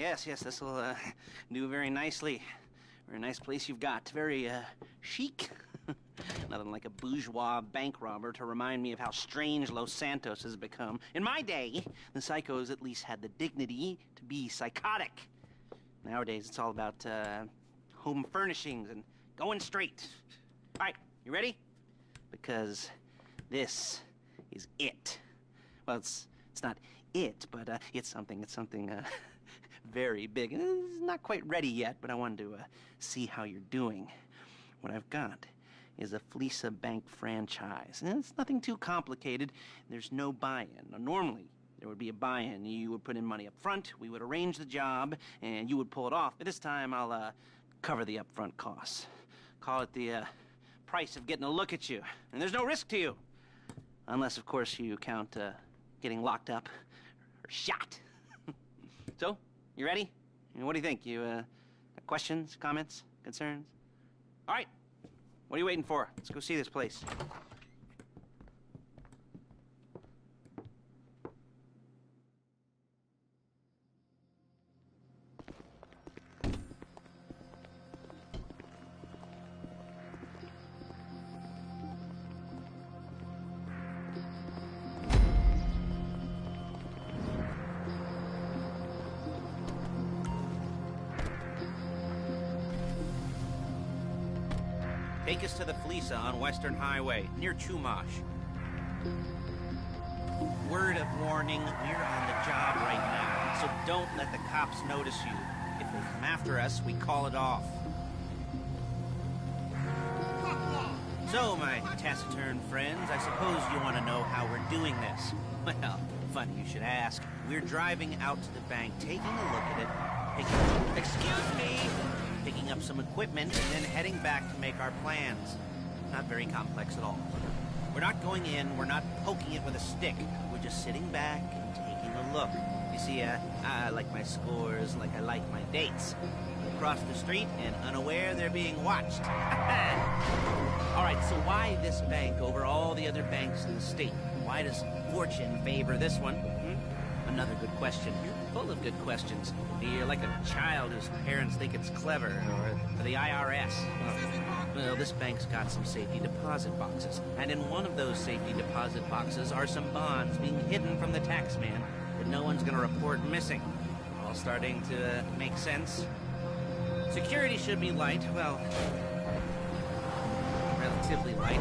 yes, this will do very nicely. Very nice place you've got. Very chic. Nothing like a bourgeois bank robber to remind me of how strange Los Santos has become. In my day, the psychos at least had the dignity to be psychotic. Nowadays, it's all about home furnishings and going straight. All right, you ready? Because this is it. Well, it's not it, but it's something very big. It's not quite ready yet, but I wanted to see how you're doing. What I've got is a Fleeca Bank franchise. And it's nothing too complicated. There's no buy-in. Now, normally, there would be a buy-in. You would put in money up front, we would arrange the job, and you would pull it off. But this time, I'll cover the upfront costs. Call it the price of getting a look at you. And there's no risk to you. Unless, of course, you count getting locked up or shot. So, you ready? What do you think? You got questions, comments, concerns? All right. What are you waiting for? Let's go see this place. Take us to the Fleeca on Western Highway, near Chumash. Word of warning, we're on the job right now, so don't let the cops notice you. If they come after us, we call it off. So, my taciturn friends, I suppose you want to know how we're doing this. Well, funny you should ask. We're driving out to the bank, taking a look at it, excuse me! Picking up some equipment, and then heading back to make our plans. Not very complex at all. We're not going in, we're not poking it with a stick. We're just sitting back and taking a look. You see, I like my scores like I like my dates. Across the street and unaware they're being watched. All right, so why this bank over all the other banks in the state? Why does fortune favor this one? Another good question. You're full of good questions. You're like a child whose parents think it's clever, or the IRS. Well, this bank's got some safety deposit boxes. And in one of those safety deposit boxes are some bonds being hidden from the tax man that no one's gonna report missing. All starting to make sense? Security should be light, well, relatively light.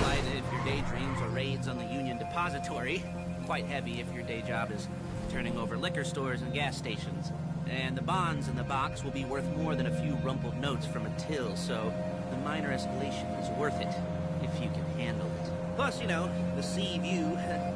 Light if your daydreams or raids on the Union Depository. Quite heavy if your day job is turning over liquor stores and gas stations. And the bonds in the box will be worth more than a few rumpled notes from a till, so the minor escalation is worth it, if you can handle it. Plus, you know, the sea view,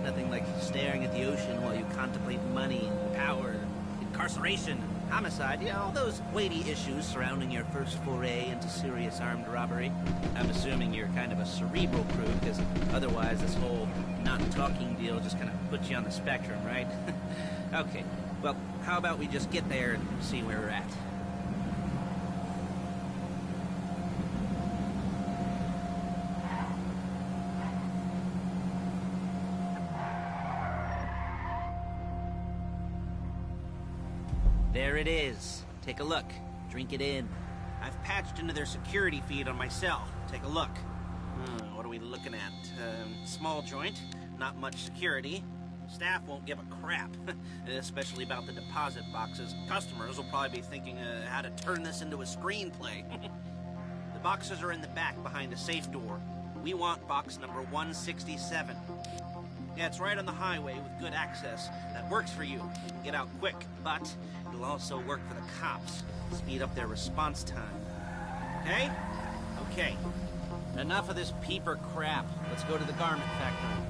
nothing like staring at the ocean while you contemplate money, power, incarceration, homicide, you know, all those weighty issues surrounding your first foray into serious armed robbery. I'm assuming you're kind of a cerebral crew, because otherwise this whole not-talking deal just kind of puts you on the spectrum, right? Okay, well, how about we just get there and see where we're at? There it is. Take a look. Drink it in. I've patched into their security feed on my cell. Take a look. What are we looking at? Small joint, not much security. Staff won't give a crap, especially about the deposit boxes. Customers will probably be thinking how to turn this into a screenplay. The boxes are in the back behind a safe door. We want box number 167. Yeah, it's right on the highway with good access. That works for you. You can get out quick, but it'll also work for the cops. Speed up their response time. Okay? Okay. Enough of this peeper crap. Let's go to the garment factory.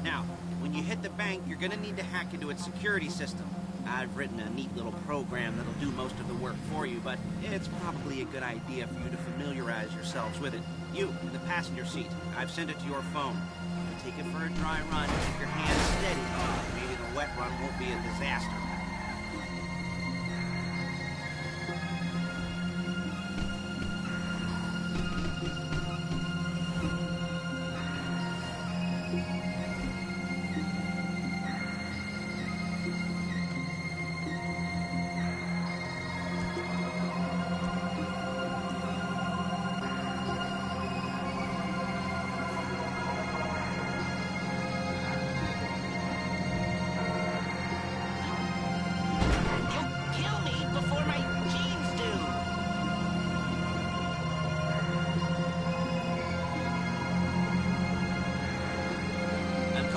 Now, when you hit the bank, you're gonna need to hack into its security system. I've written a neat little program that'll do most of the work for you, but it's probably a good idea for you to familiarize yourselves with it. You, in the passenger seat, I've sent it to your phone. Take it for a dry run, keep your hands steady. Maybe the wet run won't be a disaster.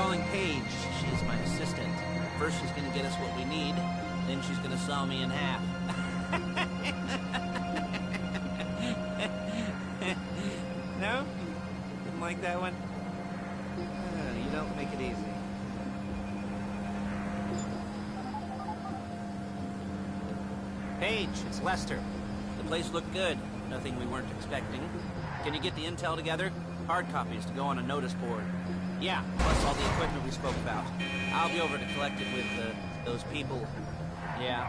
calling Paige. She's my assistant. First she's gonna get us what we need, then she's gonna saw me in half. No? Didn't like that one? You don't make it easy. Paige, it's Lester. The place looked good. Nothing we weren't expecting. Can you get the intel together? Hard copies to go on a notice board. Yeah, plus all the equipment we spoke about. I'll be over to collect it with those people. Yeah.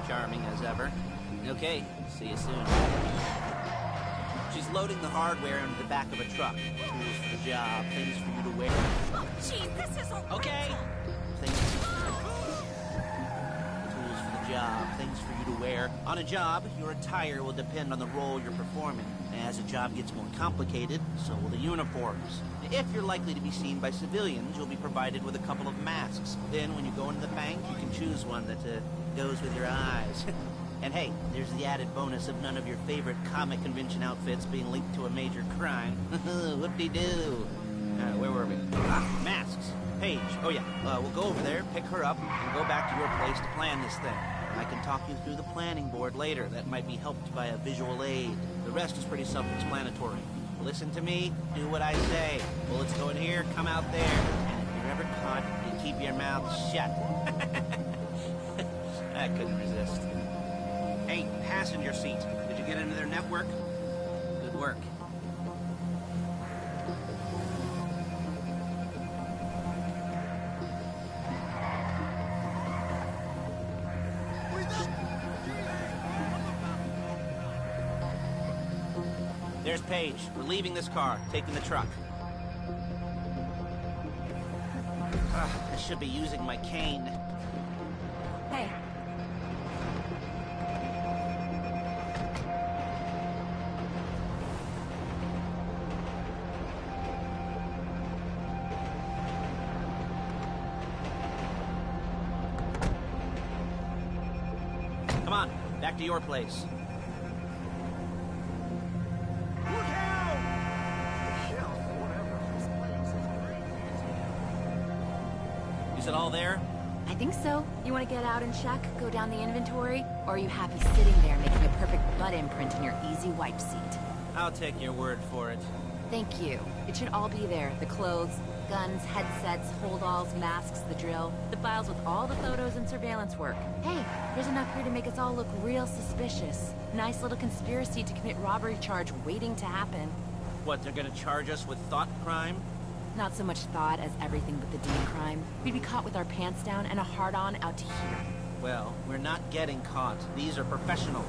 Charming as ever. Okay, see you soon. She's loading the hardware into the back of a truck. Tools for the job, things for you to wear. Oh, gee, this is a Okay. Things job, things for you to wear. On a job, your attire will depend on the role you're performing. As a job gets more complicated, so will the uniforms. If you're likely to be seen by civilians, you'll be provided with a couple of masks. Then, when you go into the bank, you can choose one that goes with your eyes. And hey, there's the added bonus of none of your favorite comic convention outfits being linked to a major crime. Whoop-de-doo. Where were we? Masks. Paige. Oh yeah, we'll go over there, pick her up, and go back to your place to plan this thing. I can talk you through the planning board later. That might be helped by a visual aid. The rest is pretty self-explanatory. Listen to me, do what I say. Bullets go in here, come out there. And if you're ever caught, you keep your mouth shut. I couldn't resist. Hey, passenger seat. Did you get into their network? Good work. There's Paige. We're leaving this car, taking the truck. I should be using my cane. Hey. Come on, back to your place. Is it all there? I think so. You want to get out and check, go down the inventory? Or are you happy sitting there making a perfect butt imprint in your easy wipe seat? I'll take your word for it. Thank you. It should all be there. The clothes, guns, headsets, holdalls, masks, the drill, the files with all the photos and surveillance work. Hey, there's enough here to make us all look real suspicious. Nice little conspiracy to commit robbery charge waiting to happen. What, they're gonna charge us with thought crime? Not so much thought as everything but the Dean crime. We'd be caught with our pants down and a hard-on out to here. Well, we're not getting caught. These are professionals.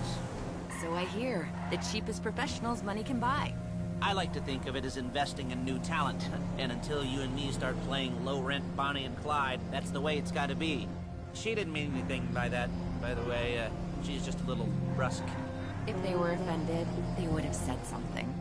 So I hear. The cheapest professionals money can buy. I like to think of it as investing in new talent. And until you and me start playing low-rent Bonnie and Clyde, that's the way it's gotta be. She didn't mean anything by that, by the way. She's just a little brusque. If they were offended, they would have said something.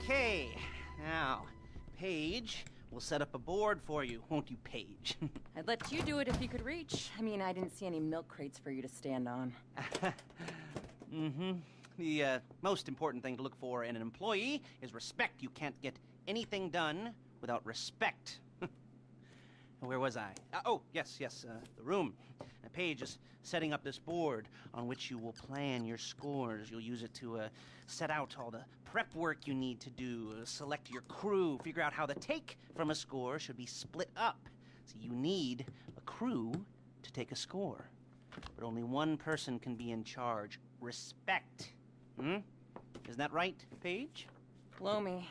Okay. Now, Paige, we'll set up a board for you, won't you, Paige? I'd let you do it if you could reach. I mean, I didn't see any milk crates for you to stand on. The most important thing to look for in an employee is respect. You can't get anything done without respect. Where was I? Oh, yes, the room. Now, Paige is setting up this board on which you will plan your scores. You'll use it to set out all the prep work you need to do, select your crew, figure out how the take from a score should be split up. So you need a crew to take a score. But only one person can be in charge. Respect. Hmm? Isn't that right, Paige? Blow me.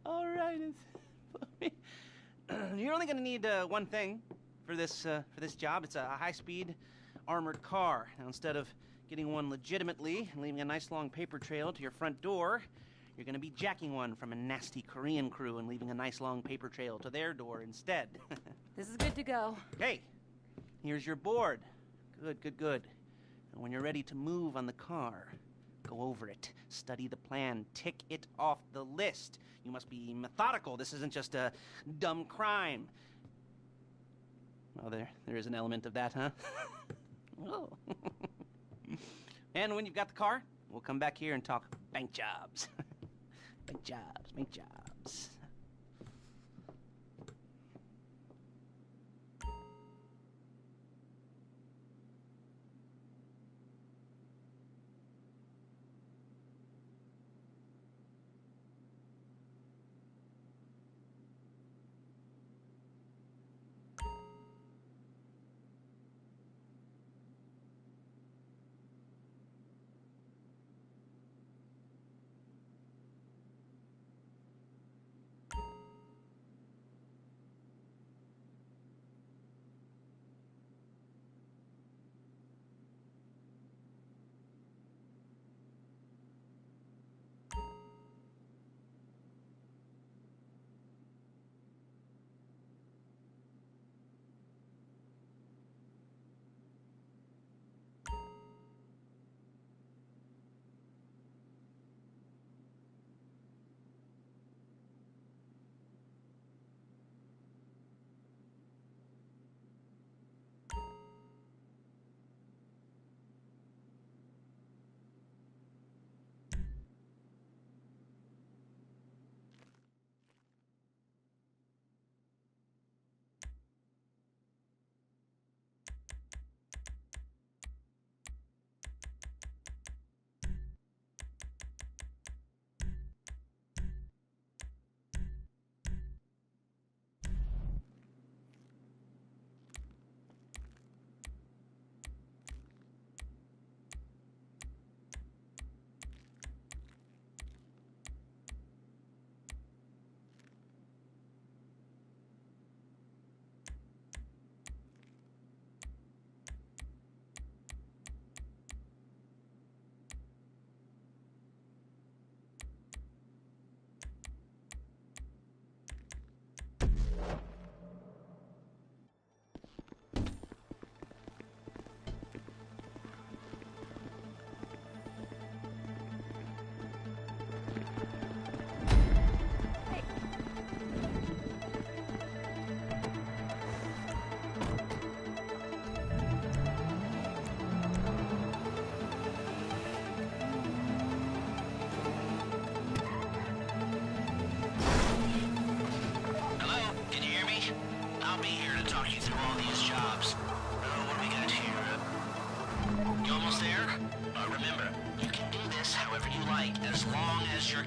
All right. You're only going to need one thing for this job. It's a high-speed armored car. Now, instead of getting one legitimately and leaving a nice long paper trail to your front door, you're going to be jacking one from a nasty Korean crew and leaving a nice long paper trail to their door instead. This is good to go. Hey, here's your board. Good, good, good. And when you're ready to move on the car, go over it, study the plan, tick it off the list. You must be methodical. This isn't just a dumb crime. Oh, there is an element of that, huh? Oh. And when you've got the car, we'll come back here and talk bank jobs. Bank jobs, bank jobs.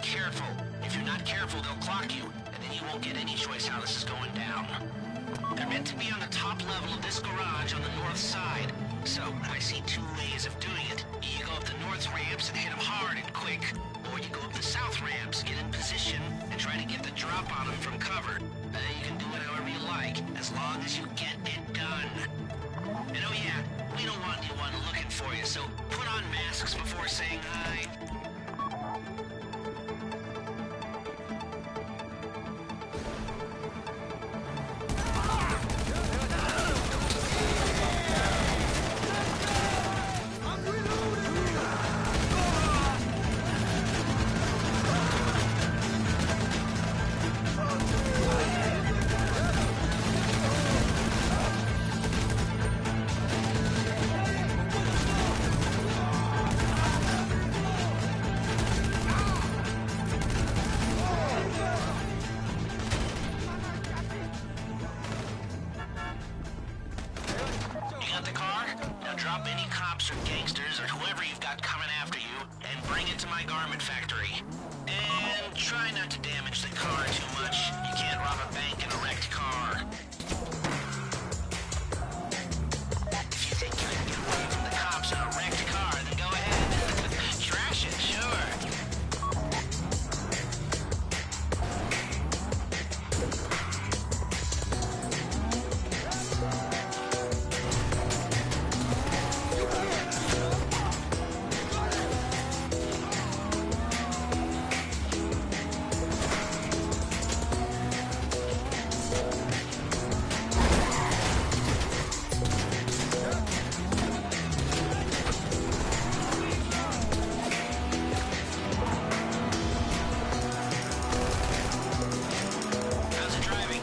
Careful. If you're not careful, they'll clock you, and then you won't get any choice how this is going down. They're meant to be on the top level of this garage on the north side. So, I see two ways of doing it. You go up the north ramps and hit them hard and quick, or you go up the south ramps, get in position, and try to get the drop on them from cover. You can do it however you like, as long as you get it done. And oh yeah, we don't want anyone looking for you, so put on masks before saying hi. my garment factory. And try not to damage the car too much. You can't rob a bank in a wrecked car. If you think you can get away from the cops in a wrecked car, then go ahead. Trash it, sure. How's it driving?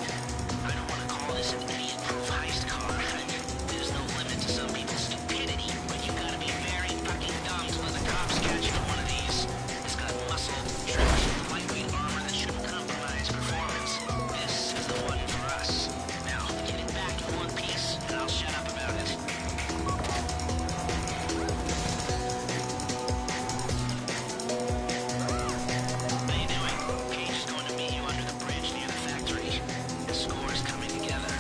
I don't want to call this an idiot-proof heist car. There's no limit to some people's stupidity, but you gotta be very fucking dumb to let the cops catch you in one of these. It's got muscle, traction, lightweight armor that shouldn't compromise performance. This is the one for us. Now, get it back in one piece, and I'll shut up about it. How you doing? Paige is going to meet you under the bridge near the factory. The score's coming together.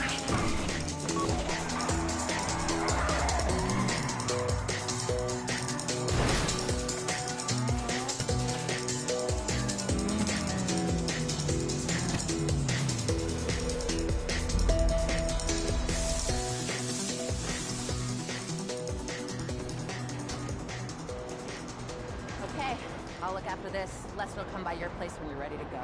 Okay, I'll look after this. Les will come by your place when you're ready to go.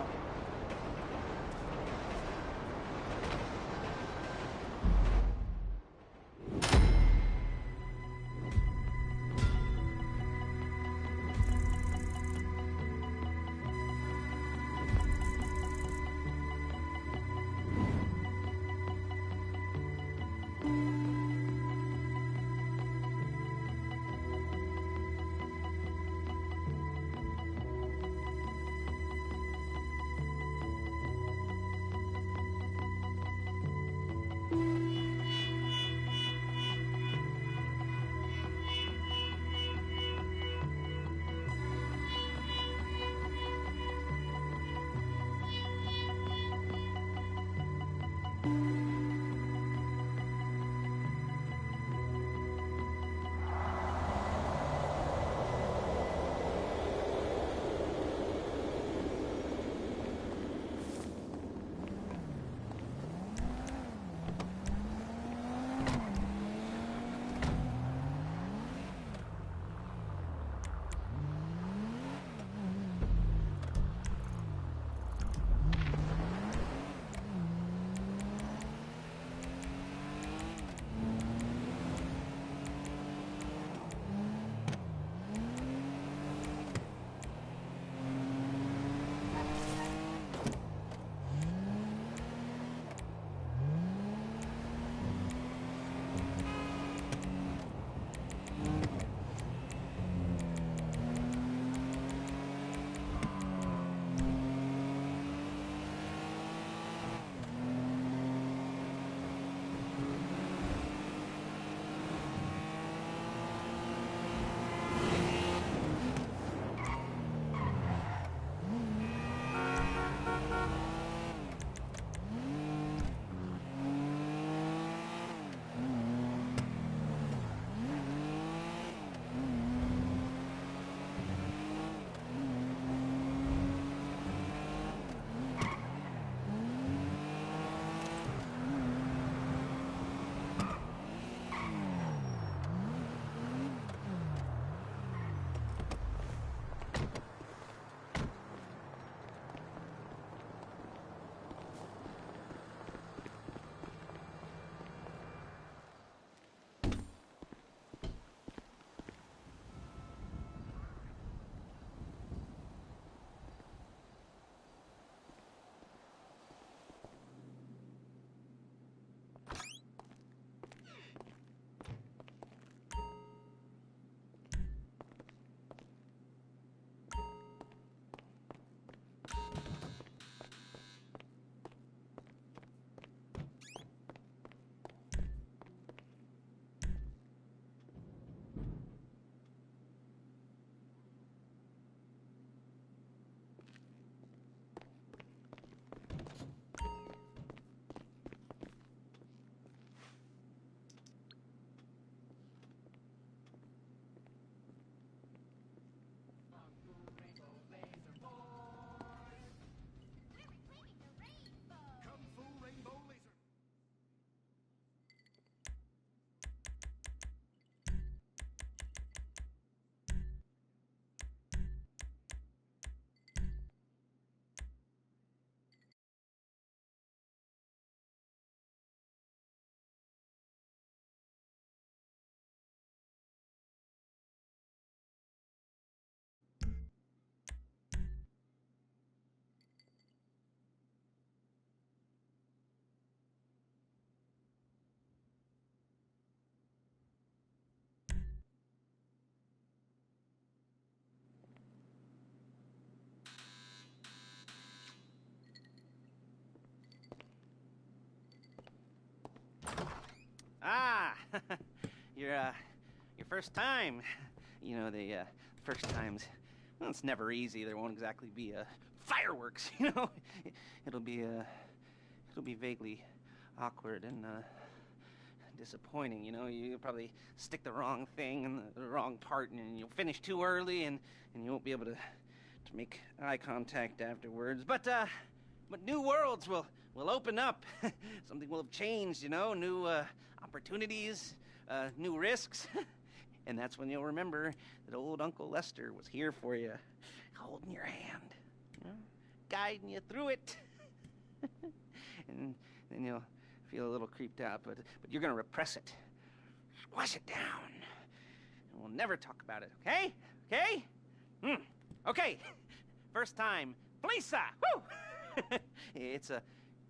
your first time. You know, the first times, well, it's never easy. There won't exactly be fireworks, you know. It'll be vaguely awkward and disappointing, you know. You'll probably stick the wrong thing in the wrong part, and you'll finish too early, and you won't be able to make eye contact afterwards. But new worlds will open up. Something will have changed, you know. New opportunities, new risks. And that's when you'll remember that old Uncle Lester was here for you, holding your hand, you know, guiding you through it. And then you'll feel a little creeped out, but you're gonna repress it, squash it down, and we'll never talk about it. Okay? Okay? Okay. First time, Lisa. Woo! It's a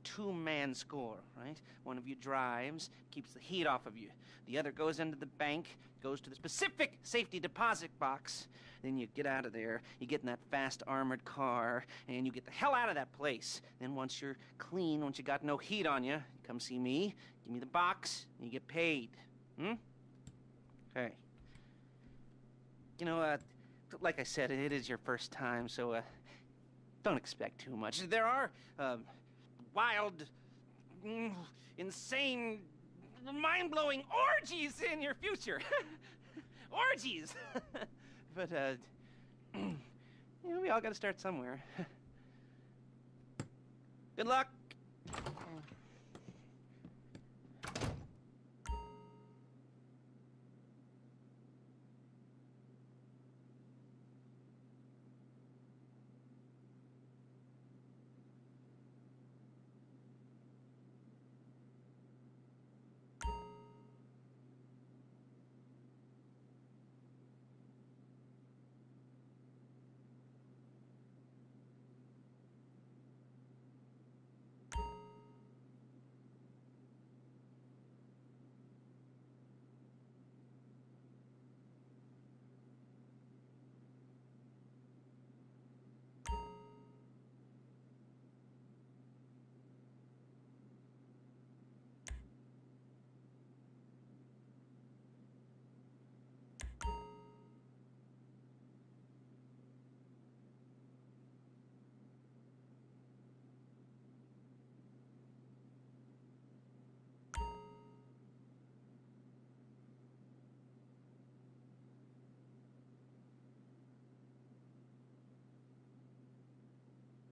two-man score, right? One of you drives, keeps the heat off of you. The other goes into the bank, goes to the specific safety deposit box. Then you get out of there, you get in that fast armored car, and you get the hell out of that place. Then once you're clean, once you got no heat on you, come see me, give me the box, and you get paid. Okay. You know, like I said, it is your first time, so don't expect too much. There are wild, insane, mind-blowing orgies in your future. Orgies! But, you know, we all gotta start somewhere. Good luck!